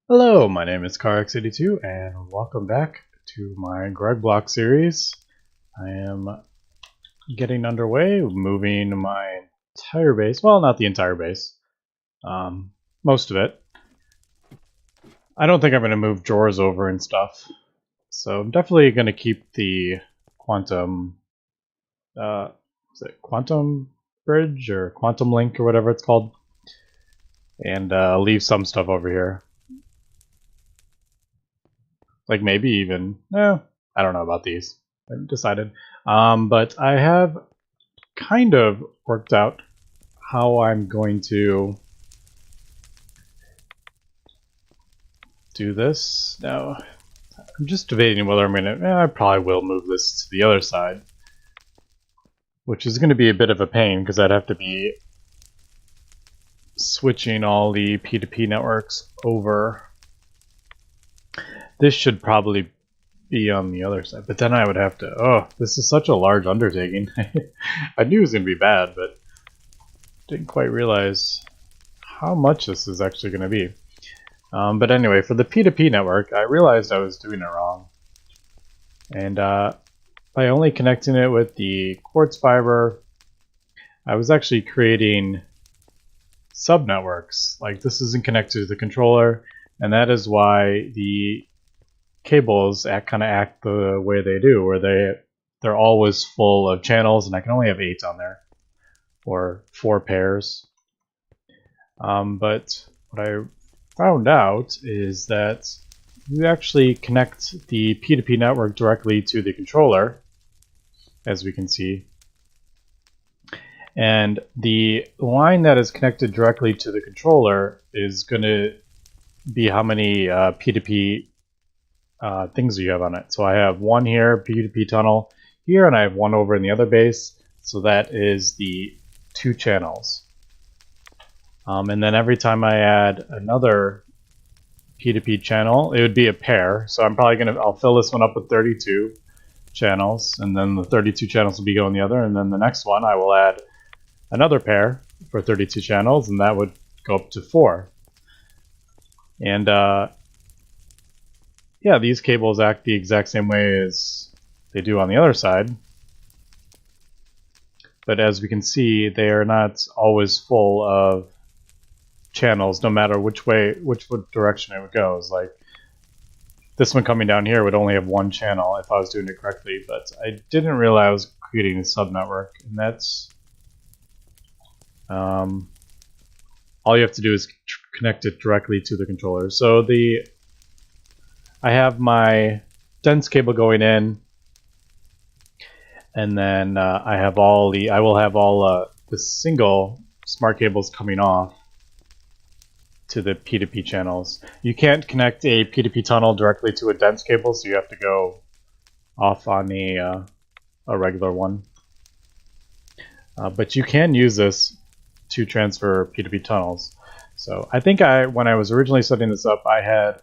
Hello, my name is CarX82 and welcome back to my Greg Block series. I am getting underway, moving my entire base, well, not the entire base, most of it. I don't think I'm going to move drawers over and stuff, so I'm definitely going to keep the quantum, is it quantum bridge or quantum link or whatever it's called, and leave some stuff over here. Like maybe even, I don't know about these. I haven't decided. But I have kind of worked out how I'm going to do this. Now, I'm just debating whether I'm going to, I probably will move this to the other side, which is going to be a bit of a pain because I'd have to be switching all the P2P networks over. This should probably be on the other side, but then I would have to, oh, this is such a large undertaking. I knew it was going to be bad, but didn't quite realize how much this is actually going to be. But anyway, for the P2P network, I realized I was doing it wrong. And by only connecting it with the quartz fiber, I was actually creating subnetworks. Like this isn't connected to the controller, and that is why the cables kind of act the way they do, where they're always full of channels, and I can only have 8 on there, or 4 pairs. But what I found out is that you actually connect the P2P network directly to the controller, as we can see. And the line that is connected directly to the controller is going to be how many P2P things you have on it. So I have one here, P2P tunnel here, and I have one over in the other base. So that is the 2 channels. And then every time I add another P2P channel, it would be a pair. So I'm probably I'll fill this one up with 32 channels, and then the 32 channels will be going the other, and then the next one I will add another pair for 32 channels, and that would go up to 4. And yeah, these cables act the exact same way as they do on the other side. But as we can see, they are not always full of channels, no matter which direction it goes. Like this one coming down here would only have 1 channel if I was doing it correctly, but I didn't realize I was creating a subnetwork, and that's all you have to do is connect it directly to the controller. So I have my dense cable going in, and then I will have all the single smart cables coming off to the P2P channels. You can't connect a P2P tunnel directly to a dense cable, so you have to go off on a regular one. But you can use this to transfer P2P tunnels. So I think when I was originally setting this up, I had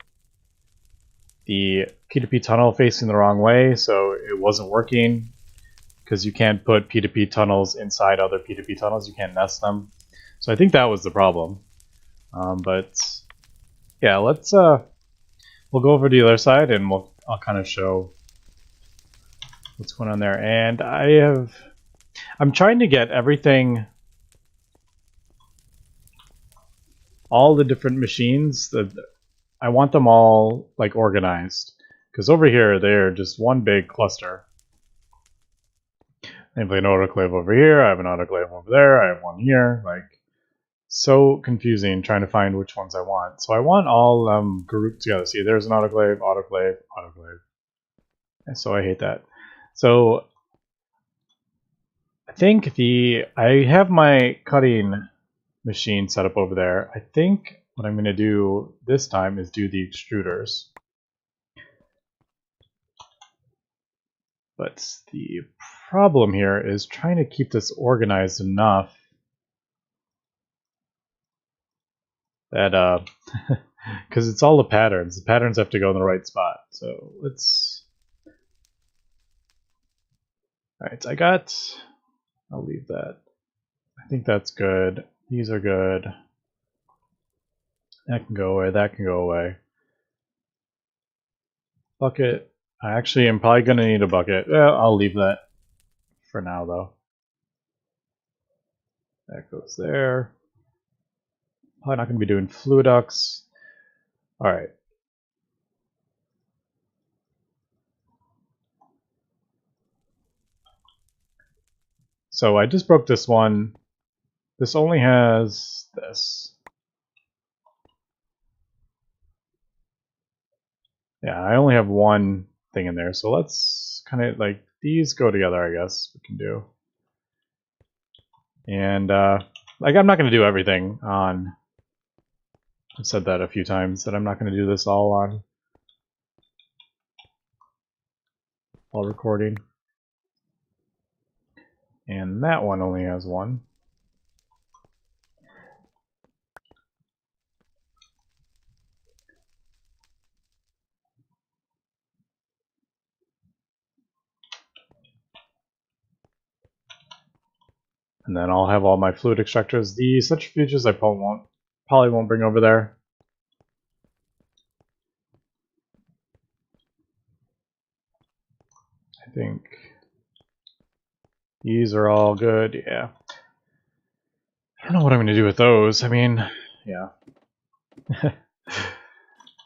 the P2P tunnel facing the wrong way, so it wasn't working, because you can't put P2P tunnels inside other P2P tunnels. You can't nest them. So I think that was the problem. But yeah, we'll go over to the other side, and I'll kind of show what's going on there. And I'm trying to get everything, all the different machines, I want them all like organized, because over here they're just one big cluster. I have an autoclave over here, I have an autoclave over there, I have one here, like so confusing trying to find which ones I want. So I want all grouped together. See, there's an autoclave, autoclave, autoclave. And so I hate that. So I think I have my cutting machine set up over there. I think what I'm going to do this time is do the extruders. But the problem here is trying to keep this organized enough that because it's all the patterns have to go in the right spot. So let's, all right, I'll leave that. I think that's good. These are good. That can go away, that can go away. Bucket. I actually am probably going to need a bucket. Yeah, I'll leave that for now, though. That goes there. Probably not going to be doing fluid ducts. All right. So I just broke this one. This only has this. Yeah, I only have one thing in there. So let's kind of like these go together, I guess we can do. And like I'm not going to do everything on. I've said that a few times that I'm not going to do this all on all recording. And that one only has one. And then I'll have all my fluid extractors. The centrifuges I probably won't bring over there. I think these are all good, yeah. I don't know what I'm going to do with those. I mean, yeah.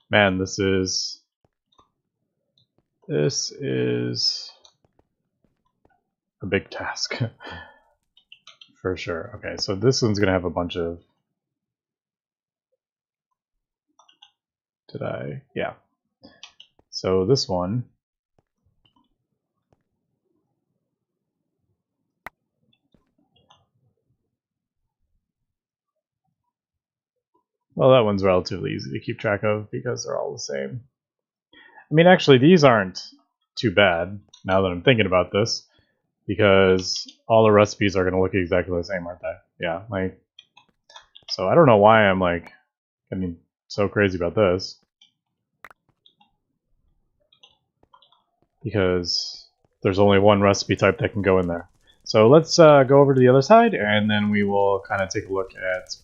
Man, this is a big task. For sure. Okay, so this one's going to have a bunch of... Did I? Yeah. So this one... Well, that one's relatively easy to keep track of because they're all the same. I mean, actually, these aren't too bad now that I'm thinking about this, because all the recipes are going to look exactly the same, aren't they? Yeah, like, so I don't know why I'm like, I mean, so crazy about this, because there's only one recipe type that can go in there. So let's go over to the other side, and then we will kind of take a look at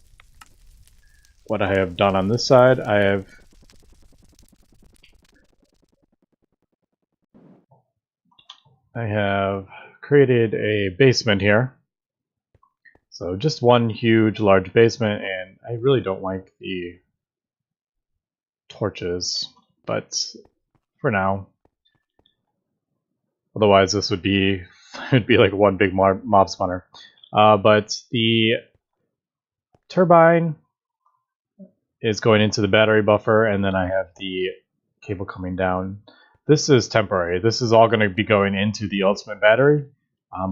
what I have done on this side. I have created a basement here. So just one huge, large basement, and I really don't like the torches, but for now. Otherwise, this would be it'd be like one big mob spawner. But the turbine is going into the battery buffer, and then I have the cable coming down. This is temporary. This is all going to be going into the ultimate battery,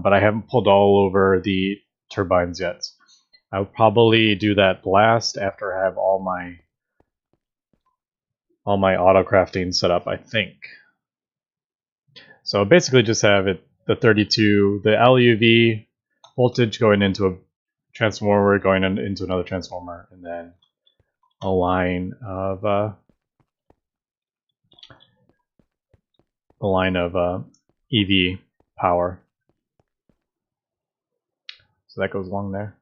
but I haven't pulled all over the turbines yet. I'll probably do that last after I have all my auto crafting set up, I think. So basically just have it the 32, the LUV voltage going into a transformer, going into another transformer, and then a line of EV power. So that goes along there.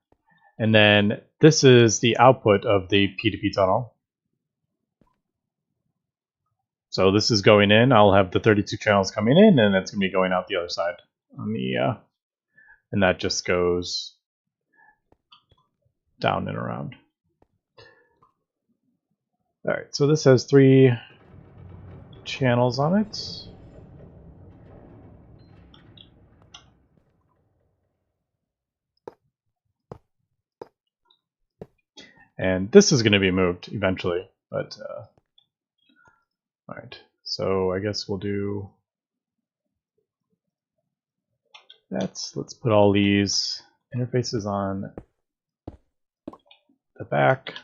And then this is the output of the P2P tunnel. So this is going in. I'll have the 32 channels coming in, and it's going to be going out the other side on the, and that just goes down and around. All right, so this has 3 channels on it. And this is going to be moved eventually, but all right. So I guess we'll do that. Let's put all these interfaces on the back.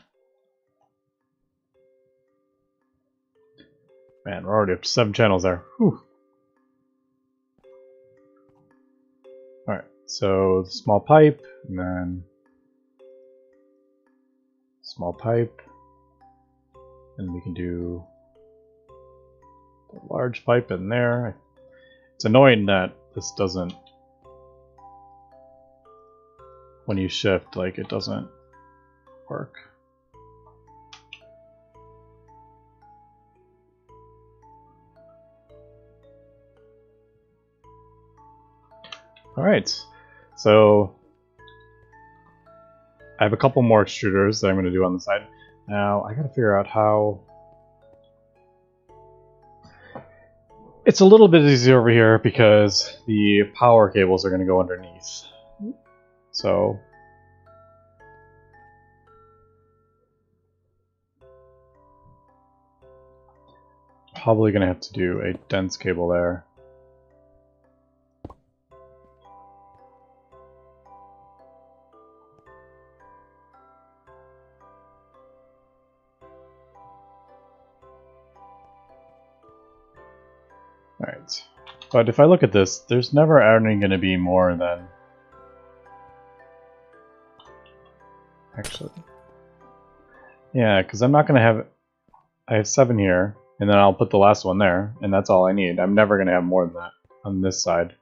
Man, we're already up to 7 channels there. Whew. All right. So the small pipe, and then small pipe, and we can do the large pipe in there. It's annoying that this doesn't, when you shift, like it doesn't work. Alright, so I have a couple more extruders that I'm going to do on the side. Now, I gotta figure out how... It's a little bit easier over here because the power cables are going to go underneath. So... probably going to have to do a dense cable there. Alright, but if I look at this, there's never only going to be more than... Actually... Yeah, because I'm not going to have... I have 7 here, and then I'll put the last one there, and that's all I need. I'm never going to have more than that on this side.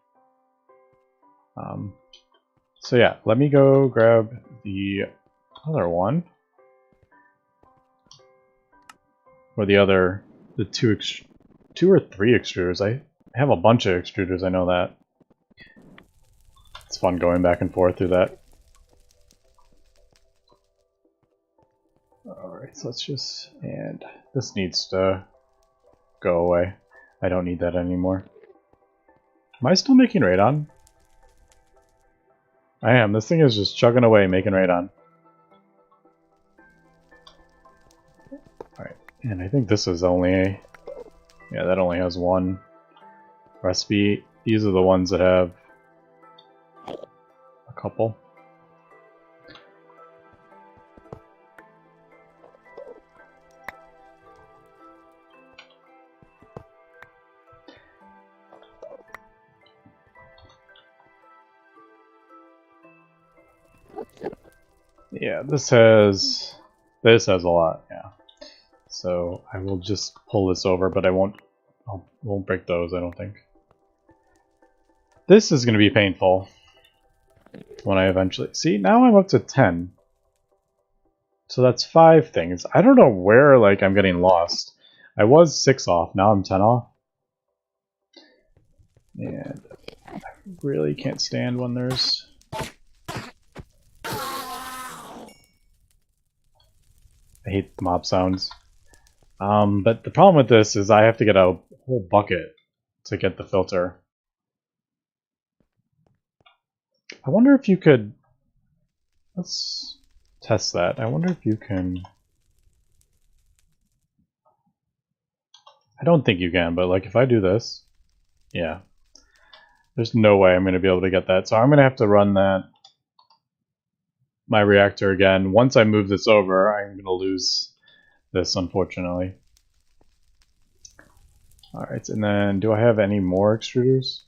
So yeah, let me go grab the other one. Or the two or three extruders. I have a bunch of extruders, I know that. It's fun going back and forth through that. Alright, so let's just... and this needs to go away. I don't need that anymore. Am I still making radon? I am. This thing is just chugging away, making radon. Alright, and I think this is only a... yeah, that only has one recipe. These are the ones that have a couple. Yeah, this has a lot, yeah. So I will just pull this over, but I won't break those, I don't think. This is going to be painful when I eventually... see, now I'm up to 10. So that's 5 things. I don't know where, like, I'm getting lost. I was 6 off, now I'm 10 off. And I really can't stand when there's... I hate the mob sounds. But the problem with this is I have to get a whole bucket to get the filter. I wonder if you could... let's test that. I wonder if you can... I don't think you can, but like if I do this... yeah. There's no way I'm going to be able to get that. So I'm going to have to run my reactor again. Once I move this over, I'm going to lose this, unfortunately. Alright, and then do I have any more extruders?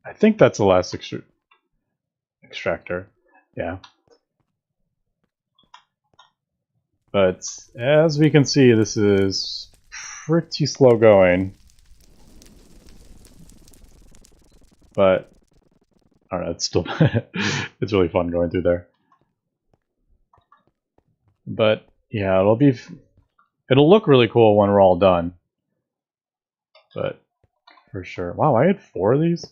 I think that's the last extractor. Yeah. But as we can see, this is pretty slow going. But I don't know, it's still it's really fun going through there. But yeah, it'll look really cool when we're all done. But for sure. Wow, I had 4 of these?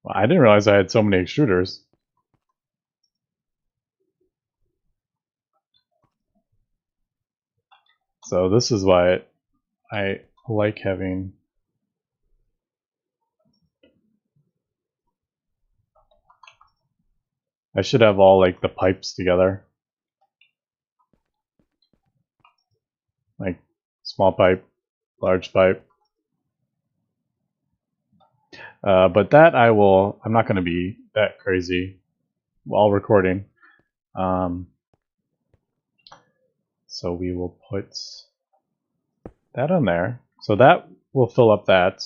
Well, I didn't realize I had so many extruders. So this is why I like having... I should have all like the pipes together. Like small pipe, large pipe. But that I'm not going to be that crazy while recording. So we will put that on there. So that will fill up that.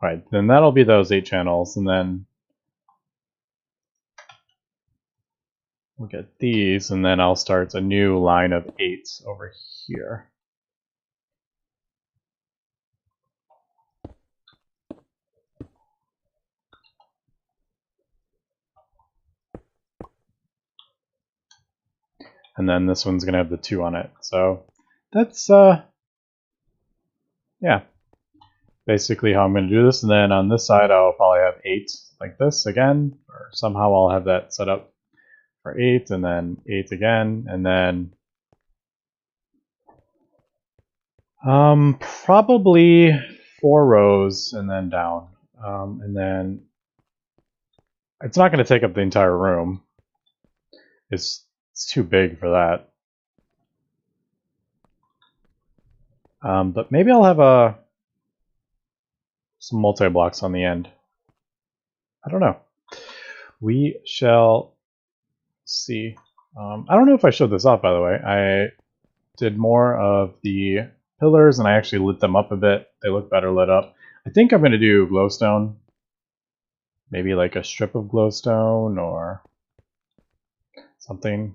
Alright, then that'll be those 8 channels, and then we'll get these, and then I'll start a new line of 8 over here. And then this one's going to have the 2 on it. So that's yeah, basically how I'm going to do this. And then on this side, I'll probably have 8 like this again, or somehow I'll have that set up for 8 and then 8 again, and then probably 4 rows and then down. And then it's not going to take up the entire room. It's too big for that. But maybe I'll have some multi-blocks on the end. I don't know. We shall see. I don't know if I showed this off, by the way. I did more of the pillars and I actually lit them up a bit. They look better lit up. I think I'm going to do glowstone. Maybe like a strip of glowstone or something.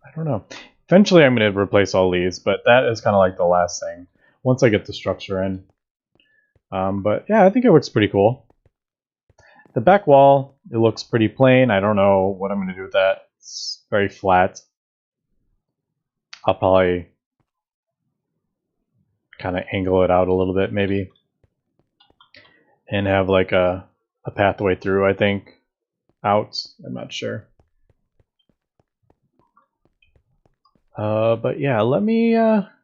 I don't know. Eventually I'm going to replace all these, but that is kind of like the last thing once I get the structure in. But yeah, I think it looks pretty cool. The back wall, it looks pretty plain. I don't know what I'm going to do with that. It's very flat. I'll probably kind of angle it out a little bit maybe and have like a pathway through, I think, out. I'm not sure. But yeah, let me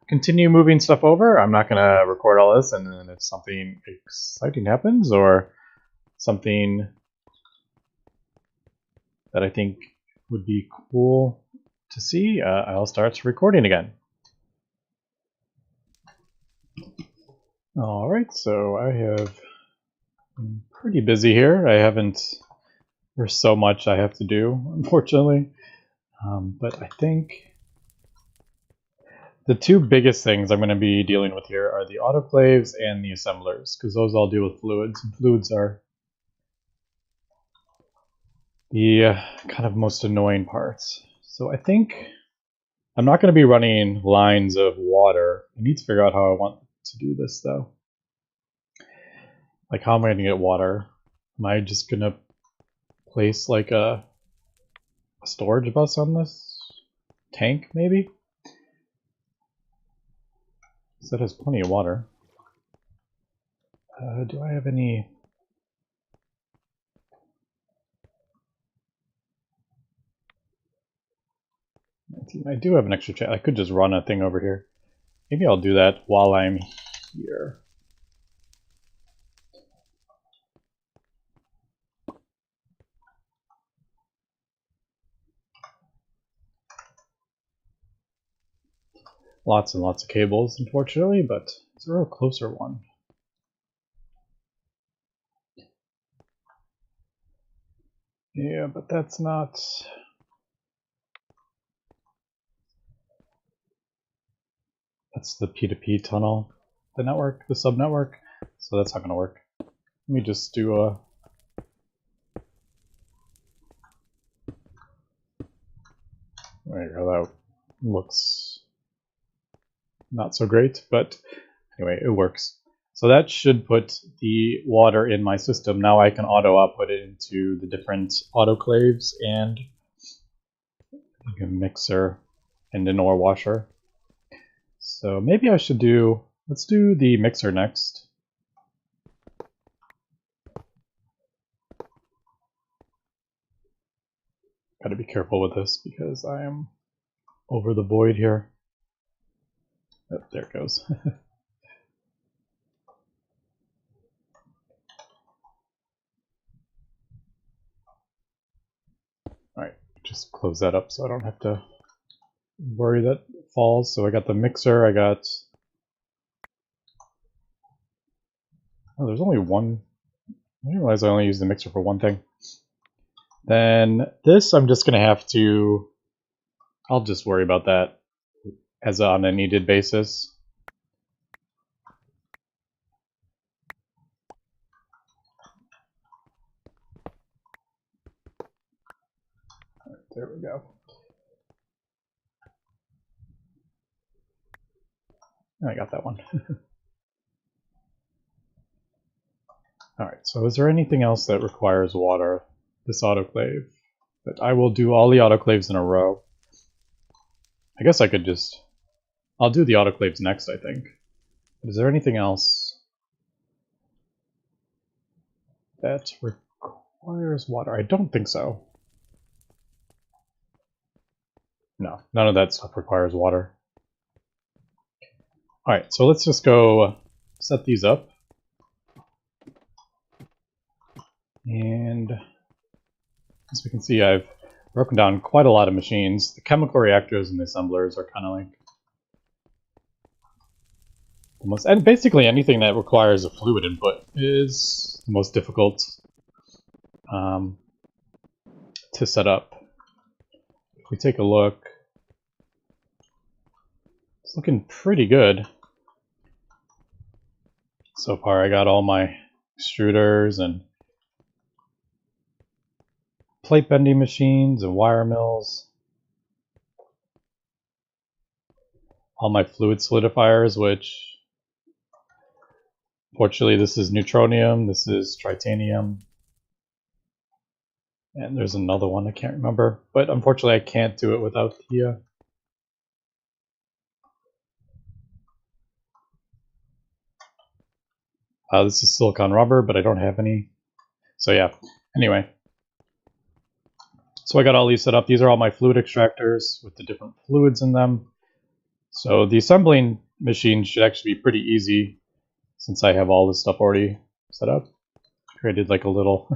continue moving stuff over. I'm not going to record all this, and then if something exciting happens or something that I think would be cool to see, I'll start recording again. Alright, so I have been pretty busy here. There's so much I have to do, unfortunately. But I think the two biggest things I'm going to be dealing with here are the autoclaves and the assemblers, because those all deal with fluids, and fluids are the kind of most annoying parts. So I think I'm not going to be running lines of water. I need to figure out how I want to do this, though. Like, how am I going to get water? Am I just going to place like a storage bus on this tank, maybe? Because that has plenty of water. Do I have any... I do have an extra chat. I could just run a thing over here. Maybe I'll do that while I'm here. Lots and lots of cables, unfortunately, but it's a real closer one. Yeah, but that's not... That's the P2P tunnel, the network, the sub-network, so that's not going to work. Let me just do a... There you go, that looks not so great, but anyway, it works. So that should put the water in my system. Now I can auto-output it into the different autoclaves and a mixer and an ore washer. So maybe I should do, let's do the mixer next. Gotta be careful with this because I am over the void here. Oh, there it goes. Alright, just close that up so I don't have to worry that it falls. So I got the mixer, I got... Oh, there's only one. I didn't realize I only used the mixer for one thing. Then this I'm just going to have to... I'll just worry about that as on a needed basis. There we go. I got that one. Alright, so is there anything else that requires water? This autoclave. But I will do all the autoclaves in a row. I guess I could just... I'll do the autoclaves next, I think. Is there anything else that requires water? I don't think so. No, none of that stuff requires water. Alright, so let's just go set these up. And as we can see, I've broken down quite a lot of machines. The chemical reactors and the assemblers are kind of like the most, and basically anything that requires a fluid input is the most difficult to set up. If we take a look, it's looking pretty good so far. I got all my extruders and plate bending machines and wire mills. All my fluid solidifiers, which fortunately this is neutronium, this is tritanium, and there's another one I can't remember, but unfortunately I can't do it without the this is silicon rubber, but I don't have any. So yeah, anyway. So I got all these set up. These are all my fluid extractors with the different fluids in them. So the assembling machine should actually be pretty easy since I have all this stuff already set up. Created like a little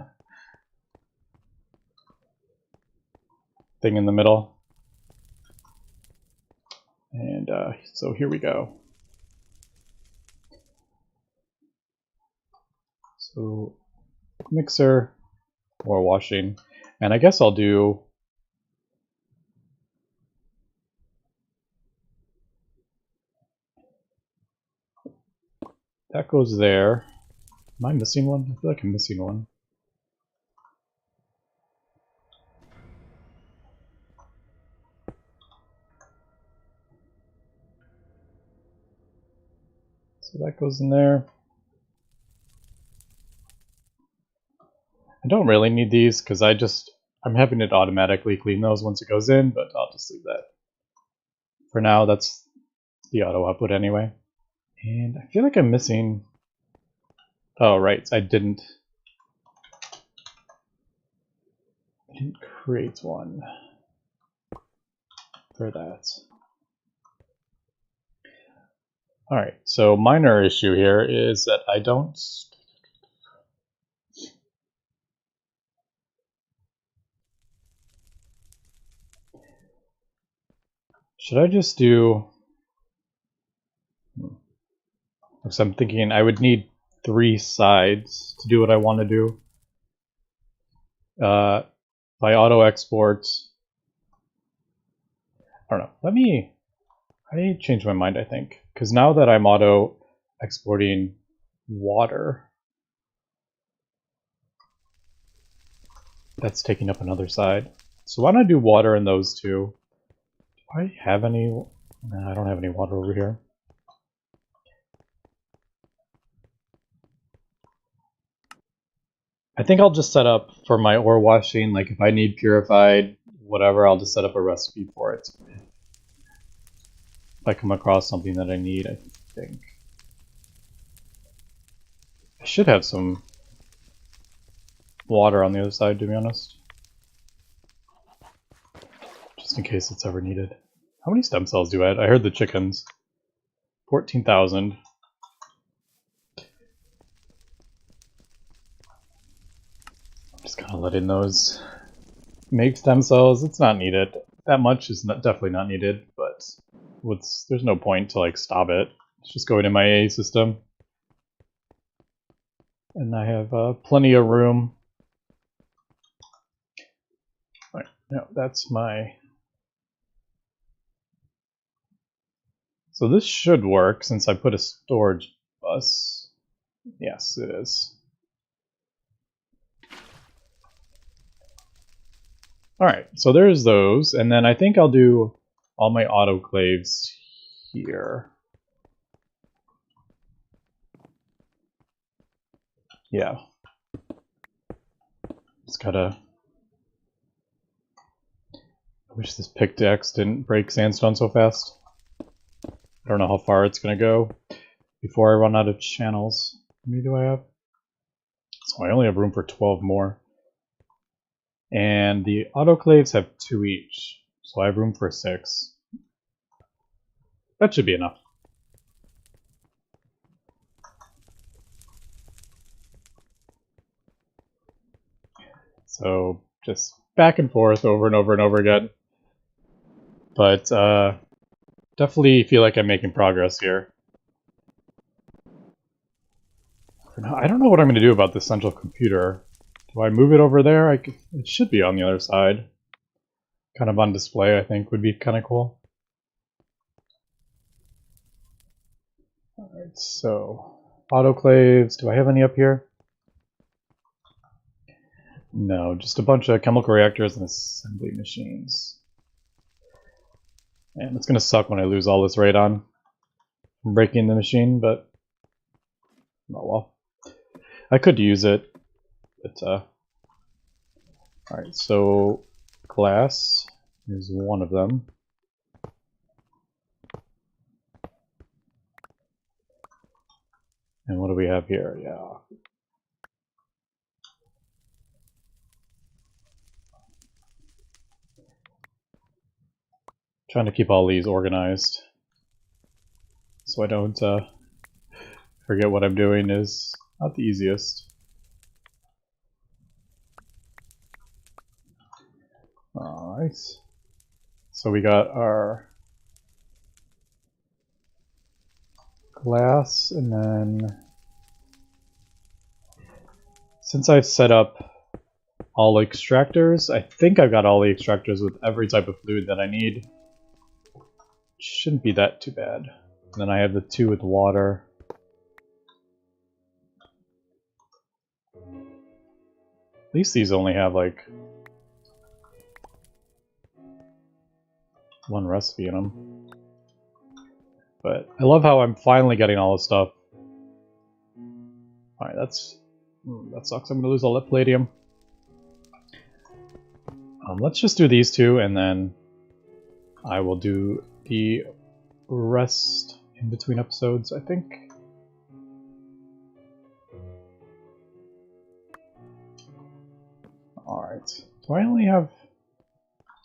thing in the middle. And so here we go. So mixer or washing. And I guess I'll do that goes there. Am I missing one? I feel like I'm missing one. So that goes in there. I don't really need these because I'm having it automatically clean those once it goes in, but I'll just leave that. For now, that's the auto output anyway. And I feel like I'm missing... Oh, right, I didn't create one for that. Alright, so minor issue here is that I don't... Should I just do... Because I'm thinking I would need 3 sides to do what I want to do. By auto export... I don't know. I changed my mind, I think. Because now that I'm auto exporting water, that's taking up another side. So why don't I do water in those two? Do I have any? Nah, I don't have any water over here. I think I'll just set up for my ore washing, like if I need purified, whatever, I'll just set up a recipe for it. If I come across something that I need, I think. I should have some water on the other side, to be honest. Just in case it's ever needed. How many stem cells do I have? I heard the chickens. 14,000. I'm just kind of letting those make stem cells. It's not needed. That much is definitely not needed, but there's no point to like stop it. It's just going in my AA system. And I have plenty of room. Right, no, that's my... So this should work since I put a storage bus. Yes, it is. Alright, so there's those, and then I think I'll do all my autoclaves here. Yeah. Just gotta... I wish this pickaxe didn't break sandstone so fast. I don't know how far it's gonna go. before I run out of channels. How many do I have? So I only have room for 12 more. And the autoclaves have 2 each, so I have room for 6. That should be enough. So just back and forth over and over and over again. But definitely feel like I'm making progress here. I don't know what I'm going to do about this central computer. Do I move it over there? It should be on the other side. Kind of on display, I think, would be kind of cool. Alright, so autoclaves. Do I have any up here? No, just a bunch of chemical reactors and assembly machines. And it's going to suck when I lose all this radon from breaking the machine, but oh well. I could use it, but alright, so glass is one of them. And what do we have here? Yeah. Trying to keep all these organized so I don't forget what I'm doing is not the easiest. Alright. So we got our glass, and then since I've set up all extractors, I think I've got all the extractors with every type of fluid that I need. Shouldn't be that too bad. And then I have the 2 with water. At least these only have like 1 recipe in them. But I love how I'm finally getting all this stuff. Alright, that sucks. I'm gonna lose all that palladium. Let's just do these 2, and then I will do the rest in between episodes, I think. Alright. Do I only have...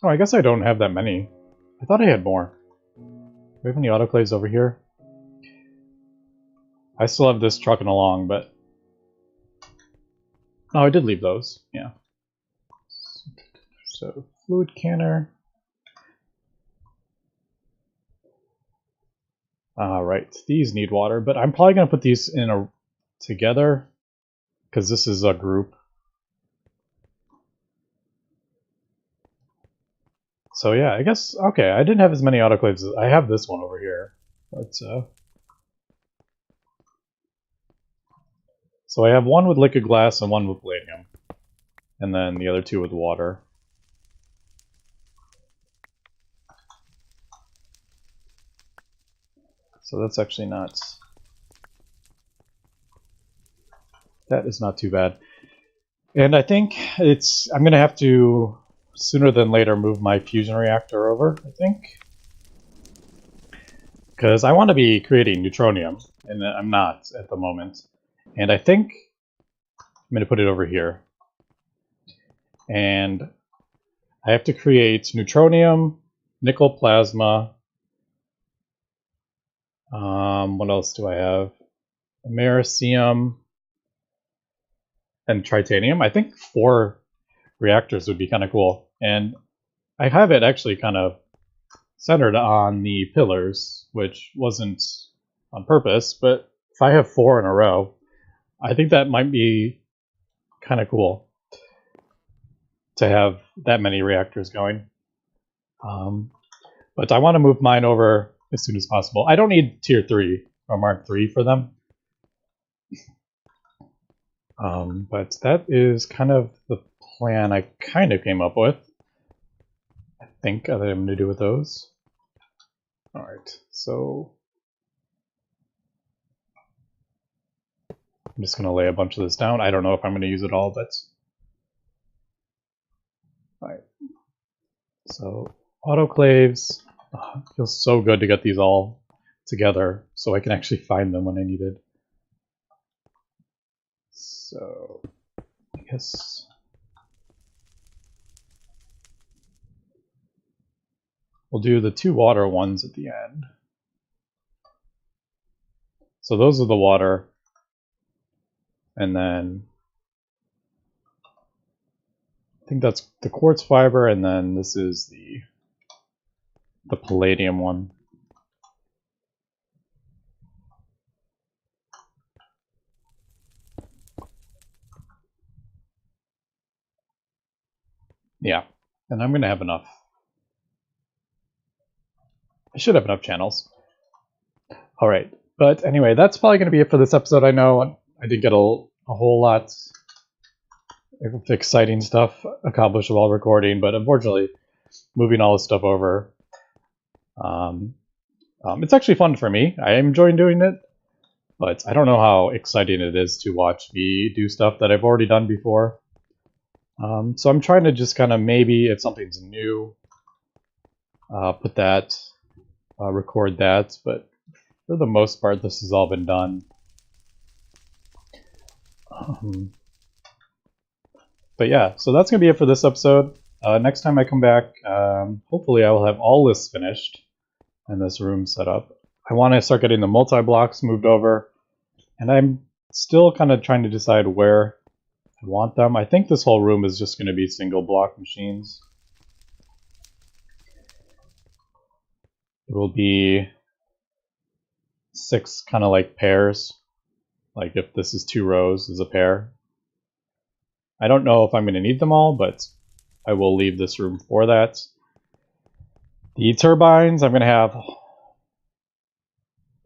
Oh, I guess I don't have that many. I thought I had more. Do we have any autoclaves over here? I still have this trucking along, but... Oh, I did leave those. Yeah. So, fluid canner. Right, these need water, but I'm probably going to put these in together, because this is a group. So yeah, I guess, okay, I didn't have as many autoclaves as I have this one over here, but so I have one with liquid glass and one with palladium, and then the other 2 with water. So that's actually not... That is not too bad. And I think I'm going to have to, sooner than later, move my fusion reactor over, I think. Because I want to be creating neutronium, and I'm not at the moment. And I think I'm going to put it over here. And I have to create neutronium, nickel plasma. What else do I have? Americium and tritanium. I think 4 reactors would be kind of cool. And I have it actually kind of centered on the pillars, which wasn't on purpose, but if I have 4 in a row, I think that might be kind of cool to have that many reactors going. But I want to move mine over as soon as possible. I don't need tier 3 or Mark 3 for them. But that is kind of the plan I kind of came up with. I think that I'm going to do with those. Alright, so I'm just going to lay a bunch of this down. I don't know if I'm going to use it all, but... Alright. So, autoclaves. Oh, it feels so good to get these all together so I can actually find them when I need it. So I guess we'll do the 2 water ones at the end. So those are the water, and then I think that's the quartz fiber, and then this is the palladium one. Yeah, and I'm going to have enough. I should have enough channels. All right, but anyway, that's probably going to be it for this episode. I know I did get a whole lot of exciting stuff accomplished while recording, but unfortunately, moving all this stuff over, it's actually fun for me. I am enjoying doing it, but I don't know how exciting it is to watch me do stuff that I've already done before. So I'm trying to just kind of maybe, if something's new, put that, record that, but for the most part, this has all been done. But yeah, so that's going to be it for this episode. Next time I come back, hopefully I will have all this finished and this room set up. I want to start getting the multi-blocks moved over, and I'm still kind of trying to decide where I want them. I think this whole room is just going to be single block machines. It will be 6 kind of like pairs. Like if this is 2 rows is a pair. I don't know if I'm going to need them all, but I will leave this room for that. The turbines I'm going to have, I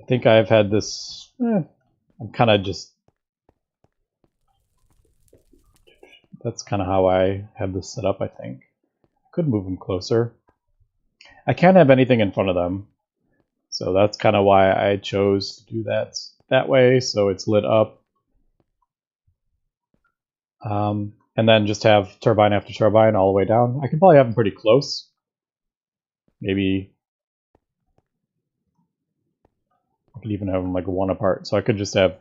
think I've had this, I'm kind of just, that's kind of how I have this set up, I think. I could move them closer. I can't have anything in front of them, so that's kind of why I chose to do that way, so it's lit up. And then just have turbine after turbine all the way down. I could probably have them pretty close. Maybe I could even have them like 1 apart, so I could just have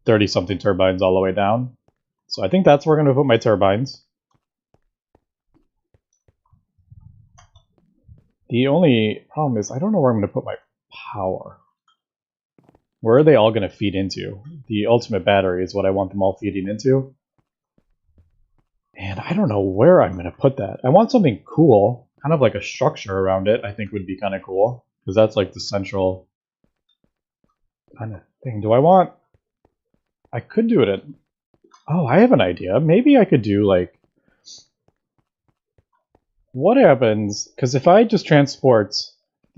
30-something turbines all the way down. So I think that's where I'm going to put my turbines. The only problem is I don't know where I'm going to put my power. Where are they all going to feed into? The ultimate battery is what I want them all feeding into. And I don't know where I'm going to put that. I want something cool, kind of like a structure around it, I think would be kind of cool. Because that's like the central kind of thing. Do I want... I could do it at... Oh, I have an idea. Maybe I could do like... What happens... Because if I just transport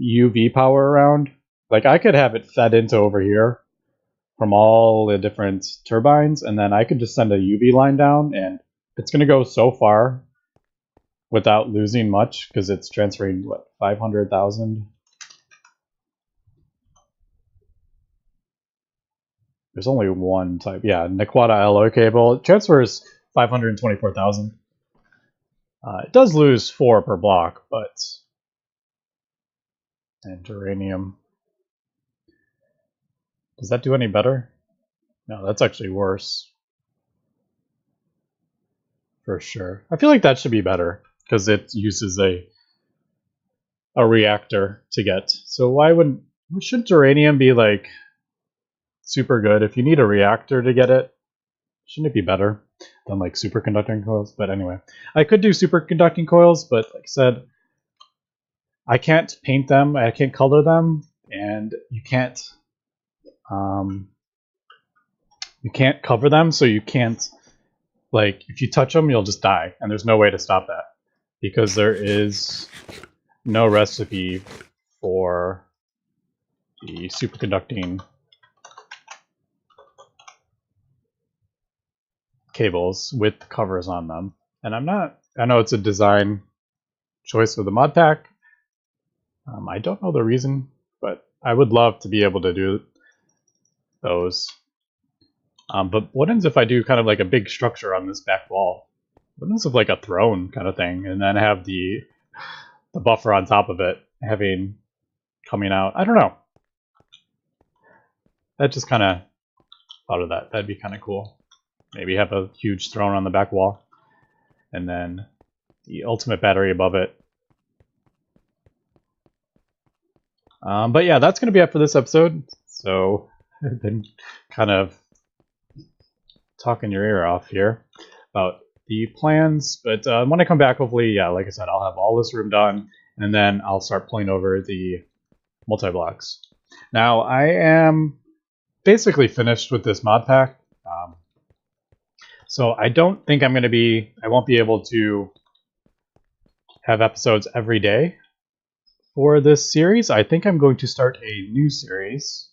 UV power around, like I could have it fed into over here from all the different turbines, and then I could just send a UV line down, and it's going to go so far without losing much, because it's transferring, what, 500,000? There's only one type. Yeah, Nequata alloy cable. It transfers 524,000. It does lose 4 per block, but... And uranium. Does that do any better? No, that's actually worse. For sure. I feel like that should be better, because it uses a reactor to get. So why shouldn't uranium be like super good? If you need a reactor to get it, shouldn't it be better than like superconducting coils? But anyway, I could do superconducting coils, but like I said, I can't paint them, I can't color them, and you can't cover them, so you can't, like, if you touch them, you'll just die, and there's no way to stop that, because there is no recipe for the superconducting cables with covers on them. And I know it's a design choice with the mod pack. I don't know the reason, but I would love to be able to do those. But what happens if I do kind of like a big structure on this back wall? What happens if like a throne kind of thing, and then have the buffer on top of it coming out? I don't know. that just kind of thought of that. That'd be kind of cool. Maybe have a huge throne on the back wall, and then the ultimate battery above it. But yeah, that's going to be it for this episode. So I've been kind of talking your ear off here about the plans, but when I come back, hopefully, yeah, like I said, I'll have all this room done, and then I'll start pulling over the multi-blocks. Now, I am basically finished with this mod pack, so I don't think I won't be able to have episodes every day for this series. I think I'm going to start a new series.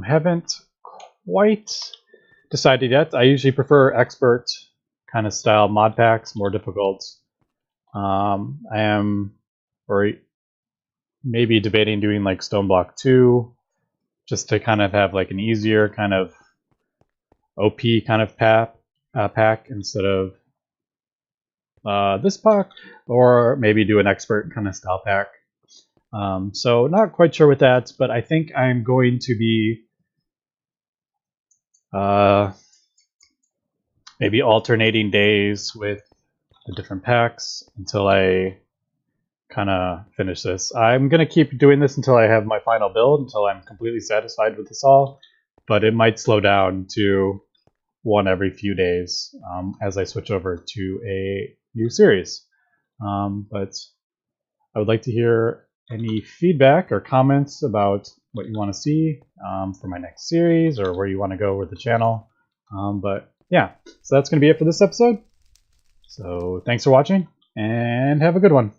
Haven't quite decided yet. I usually prefer expert kind of style mod packs, more difficult. I am maybe debating doing like Stoneblock 2, just to kind of have like an easier kind of OP kind of pack instead of this pack, or maybe do an expert kind of style pack. So not quite sure with that, but I think I'm going to be maybe alternating days with the different packs until I kind of finish this. I'm going to keep doing this until I have my final build, until I'm completely satisfied with this all, but it might slow down to one every few days as I switch over to a new series. But I would like to hear any feedback or comments about what you want to see for my next series, or where you want to go with the channel. But yeah, so that's going to be it for this episode. So thanks for watching, and have a good one.